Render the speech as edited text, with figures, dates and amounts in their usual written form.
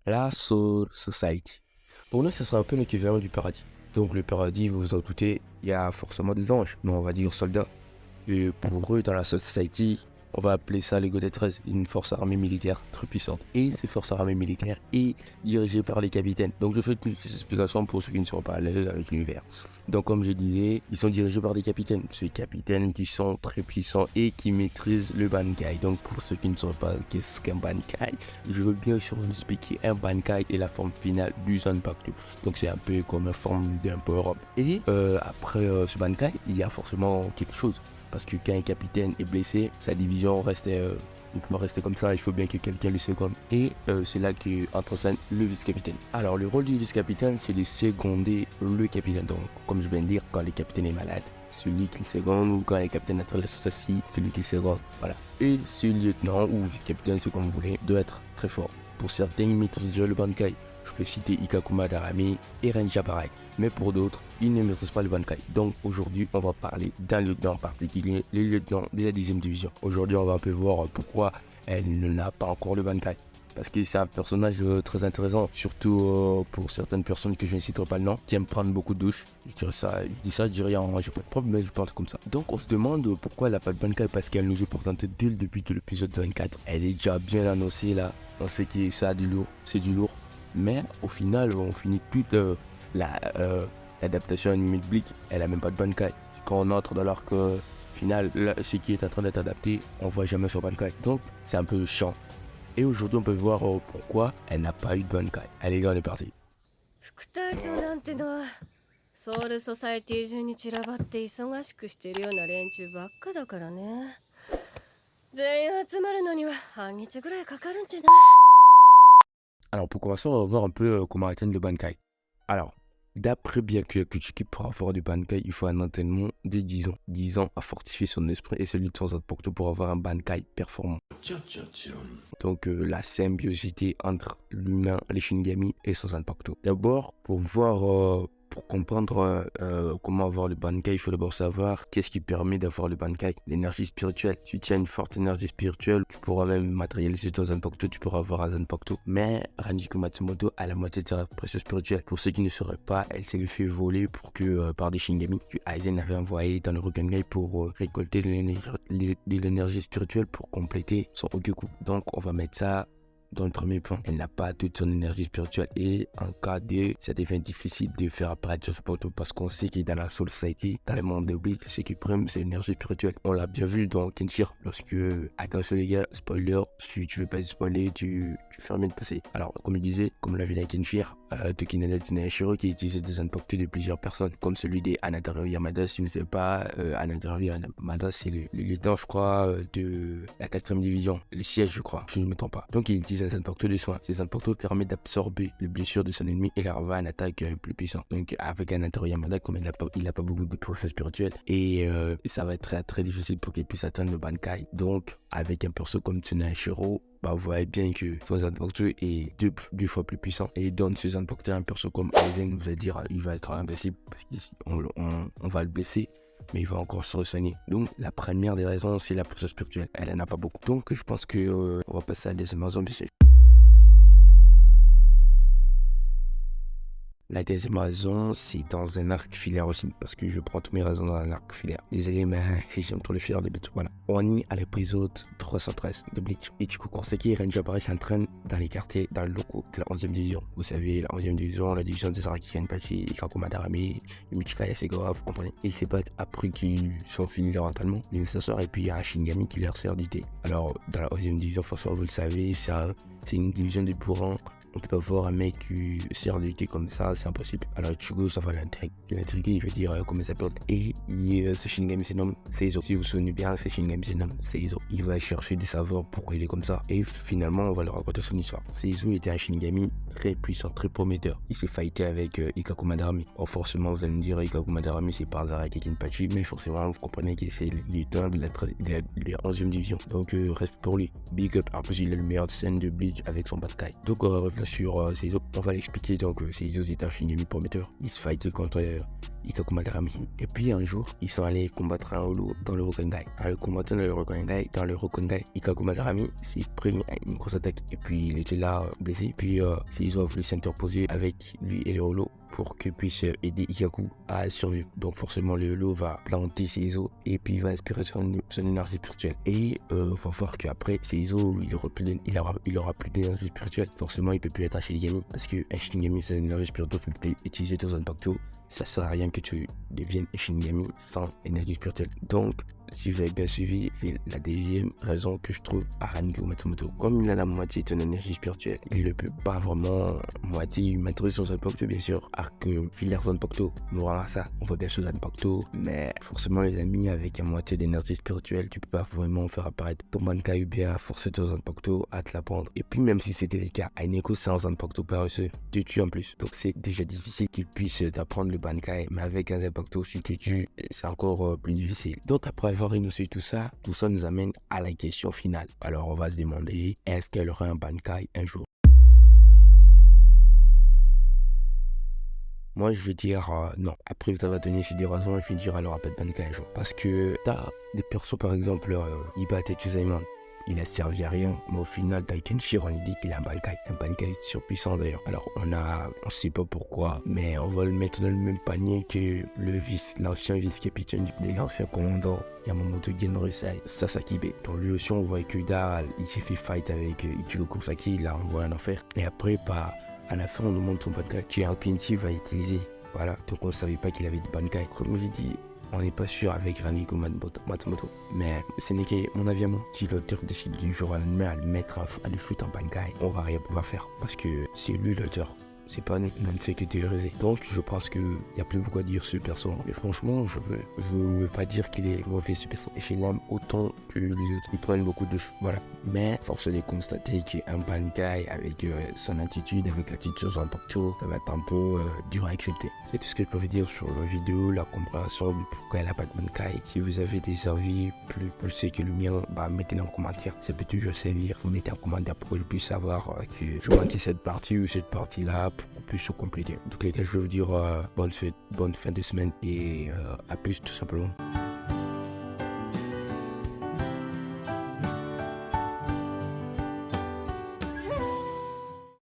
La Soul Society. Pour nous, ça sera un peu l'équivalent du paradis. Donc le paradis, vous vous en doutez, il y a forcément des anges, mais on va dire soldats. Et pour eux, dans la Soul Society, on va appeler ça les Godets 13, une force armée militaire très puissante. Et ces forces armées militaires est dirigée par les capitaines. Donc je fais toutes ces explications pour ceux qui ne sont pas à l'aise avec l'univers. Donc comme je disais, ils sont dirigés par des capitaines. Ces capitaines qui sont très puissants et qui maîtrisent le Bankai. Donc pour ceux qui ne savent pas qu'est-ce qu'un Bankai, je veux bien sûr vous expliquer. Un Bankai est la forme finale du Zanpakuto. Donc c'est un peu comme une forme d'un power-up. Et après ce Bankai, il y a forcément quelque chose. Parce que quand un capitaine est blessé, sa division ne peut rester comme ça, il faut bien que quelqu'un le seconde. Et c'est là qu'entre en scène le vice-capitaine. Alors le rôle du vice-capitaine, c'est de seconder le capitaine. Donc comme je viens de dire, quand le capitaine est malade, celui qui le seconde, ou quand le capitaine est associé, celui qui le seconde. Voilà. Et ce lieutenant ou vice-capitaine, c'est comme vous voulez, doit être très fort. Pour certains, ils maîtrisent déjà le Bankai. Je peux citer Ikakuma d'Arami et Renja pareil. Mais pour d'autres, ils ne maîtrisent pas le Bankai. Donc aujourd'hui, on va parler d'un lieutenant en particulier, le lieutenant de la 10e division. Aujourd'hui, on va un peu voir pourquoi elle n'a pas encore le Bankai. Parce que c'est un personnage très intéressant, surtout pour certaines personnes que je ne citerai pas le nom, qui aiment prendre beaucoup de douches. Je dis ça, je dis rien, j'ai pas de problème, mais je parle comme ça. Donc on se demande pourquoi elle n'a pas de Bankai, parce qu'elle nous est présentée dès le début de l'épisode 24. Elle est déjà bien annoncée là, on sait que ça a du lourd, c'est du lourd. Mais au final, on finit toute l'adaptation animée de Bleach, elle a même pas de Bankai. Quand on entre dans l'arc final, là, ce qui est en train d'être adapté, on voit jamais sur Bankai. Donc c'est un peu chiant. Et aujourd'hui, on peut voir pourquoi elle n'a pas eu de Bankai. Allez, gars, on est parti. 副隊長なんてのはソウルソサエティ中に散らばって忙しくしてるような連中ばっかだからね。全員集まるのには半日ぐらいかかるんじゃない？ Alors, pour commencer, on va voir un peu comment atteindre le Bankai. Alors, d'après Byakuya pour avoir du Bankai, il faut un entraînement de 10 ans. 10 ans à fortifier son esprit et celui de son Zanpakuto pour avoir un Bankai performant. Donc, la symbiosité entre l'humain, les Shinigami et son Zanpakuto. D'abord, pour comprendre comment avoir le Bankai, il faut d'abord savoir qu'est-ce qui permet d'avoir le Bankai. L'énergie spirituelle. Si tu as une forte énergie spirituelle, tu pourras même matérialiser ton Zanpakuto, tu pourras avoir un Zanpakuto. Mais Ranjiko Matsumoto a la moitié de sa pression spirituelle. Pour ceux qui ne sauraient pas, elle s'est fait voler par des Shinigami que Aizen avait envoyé dans le Rokengai pour récolter de l'énergie spirituelle pour compléter son Okyoku. Donc on va mettre ça dans le premier point. Elle n'a pas toute son énergie spirituelle et en cas de, ça devient difficile de faire apparaître ce poteau parce qu'on sait que dans la Soul Society, dans le monde de Bleach, ce qui prime, c'est l'énergie spirituelle. On l'a bien vu dans Kenshiro lorsque, attention les gars, spoiler, si tu veux pas spoiler, tu fais bien de passer. Alors, comme je disais, comme on l'a vu dans Kenshiro, Tokinada Tsunashiro qui utilisait des Zanpakuto de plusieurs personnes, comme celui des Anataro Yamada. Si vous ne savez pas, Anataro Yamada, c'est le lieutenant, je crois, de la 4e division, le siège, je crois, si je ne me trompe pas. Donc, il utilise un Zanpakuto de soins. Ces Zanpakuto permettent d'absorber les blessures de son ennemi et leur envoie une attaque plus puissante. Donc, avec Anataro Yamada, comme il n'a pas beaucoup de progrès spirituel, et ça va être très, très difficile pour qu'il puisse atteindre le Bankai. Donc, avec un perso comme Tsunashiro, bah, vous voyez bien que son Zanpakuto est deux fois plus puissant et donne ce Zanpakuto à un perso comme Aizen, vous allez dire il va être invincible parce qu'on va le blesser, mais il va encore se re-soigner. Donc la première des raisons, c'est la pression spirituelle, elle en a pas beaucoup. Donc je pense que on va passer à la deuxième raison. La deuxième raison, c'est dans un arc filaire aussi, parce que je prends toutes mes raisons dans un arc filaire. Désolé, mais j'aime trop les filaires de Bleach. Voilà. On est à l'épisode 313 de Bleach. Et du coup, Konseki et Renja pareil s'entraînent dans les quartiers, dans le locaux de la 11e division. Vous savez, la 11e division, la division des Araki Kenpachi, Ikakuma d'Arami, Yumichika Yasegura, vous comprenez. Ils se battent après qu'ils sont finis leur entraînement. Ils s'assoient et puis il y a un Shinigami qui leur sert du thé. Alors, dans la 11e division, forcément, vous le savez, c'est une division de bourrins. On peut pas voir un mec qui sert de thé comme ça, c'est impossible. Alors Ichigo, ça va l'intriguer, il veut dire comment il s'appelle. Et ce Shinigami se nomme Seizo. Si vous vous souvenez bien, ce Shinigami se nomme Seizo. Il va chercher des saveurs pour il est comme ça. Et finalement, on va leur raconter son histoire. Seizo était un Shinigami très puissant, très prometteur. Il s'est fighté avec Ikakuma d'Arami. Or forcément, vous allez me dire, Ikakuma d'Arami, c'est par Zaraki Kenpachi, mais forcément, vous comprenez qu'il c'est le lieutenant de la 11e division. Donc, reste pour lui. Big up. En plus, il a le meilleur scène de Bleach avec son Bankai. Donc, on va revenir sur Seizo. On va l'expliquer. Donc, Seizo, c'est un Shinigami prometteur. Il se fight contre Ikaku Madarami. Et puis un jour, ils sont allés combattre un Holo dans le Rokondai. En le combattant dans le Rokondai, Ikaku Madarami s'est pris une grosse attaque. Et puis il était là blessé. Puis ils ont voulu s'interposer avec lui et le Holo pour qu'il puisse aider Ikaku à survivre. Donc forcément le Holo va planter ses os et puis il va inspirer son énergie spirituelle. Et faut voir qu'après ses os, il aura plus d'énergie spirituelle. Forcément il peut plus être un Shinigami parce que un Shinigami c'est une énergie spirituelle que tu peux utiliser dans un Zanpakuto. Ça sert à rien que tu deviennes un Shinigami sans énergie spirituelle. Donc si vous avez bien suivi, c'est la deuxième raison que je trouve à Rango Matsumoto. Comme il a la moitié de son énergie spirituelle, il ne peut pas vraiment moitié maîtriser son Zanpakuto, bien sûr. Arc filaire Zanpakuto, Muramasa, on voit bien sûr Zanpakuto, mais forcément les amis, avec une moitié d'énergie spirituelle, tu peux pas vraiment faire apparaître ton Bankai ou bien forcer ton Zanpakuto à te la prendre. Et puis même si c'était le cas, Aineko c'est un Zanpakuto paresseux, tu tues en plus. Donc c'est déjà difficile qu'il puisse t'apprendre le Bankai, mais avec un Zanpakuto, si tu tues, c'est encore plus difficile. Donc après avoir énoncé tout ça nous amène à la question finale. Alors on va se demander, est-ce qu'elle aura un Bankai un jour? Moi je vais dire non. Après vous avez donné ces deux raisons, je vais dire elle aura pas de Bankai un jour. Parce que t'as des persos par exemple, Iba Tetsuzaimon. Il a servi à rien, mais au final, dans Kenshiro, on dit qu'il a un Bankai surpuissant d'ailleurs. Alors, on sait pas pourquoi, mais on va le mettre dans le même panier que l'ancien vice-capitaine de l'ancien commandant Yamamoto Genrosai, Sasakibe. Donc lui aussi, on voit que il s'est fait fight avec Ichigo Kurosaki, il a envoyé en enfer. Et après, à la fin, on nous montre son Bankai que Quincy va utiliser. Voilà, donc on ne savait pas qu'il avait de Bankai. Comme j'ai dit, on n'est pas sûr avec Rango Matsumoto, mais ce n'est que mon avis à moi. Si l'auteur décide du jour au lendemain à lui foutre en Bankai, on va rien pouvoir faire parce que c'est lui l'auteur. C'est pas nous qui ne fait que théoriser. Donc je pense qu'il n'y a plus beaucoup à dire sur le perso. Mais franchement, je veux pas dire qu'il est mauvais ce perso. Et je l'aime autant que les autres. Ils prennent beaucoup de choses. Voilà. Mais force est de constater qu'un Bankai avec son attitude, avec l'attitude sur un Zanpakuto, ça va être un peu dur à accepter. C'est tout ce que je peux vous dire sur la vidéo, la compréhension de pourquoi elle n'a pas de Bankai. Si vous avez des avis plus poussés que le mien, mettez-les en commentaire. Ça peut toujours servir. Vous mettez en commentaire pour que je puisse savoir que je manquais cette partie ou cette partie-là pour qu'on puisse se compléter. Donc les gars, je vais vous dire bonne fin de semaine et à plus tout simplement.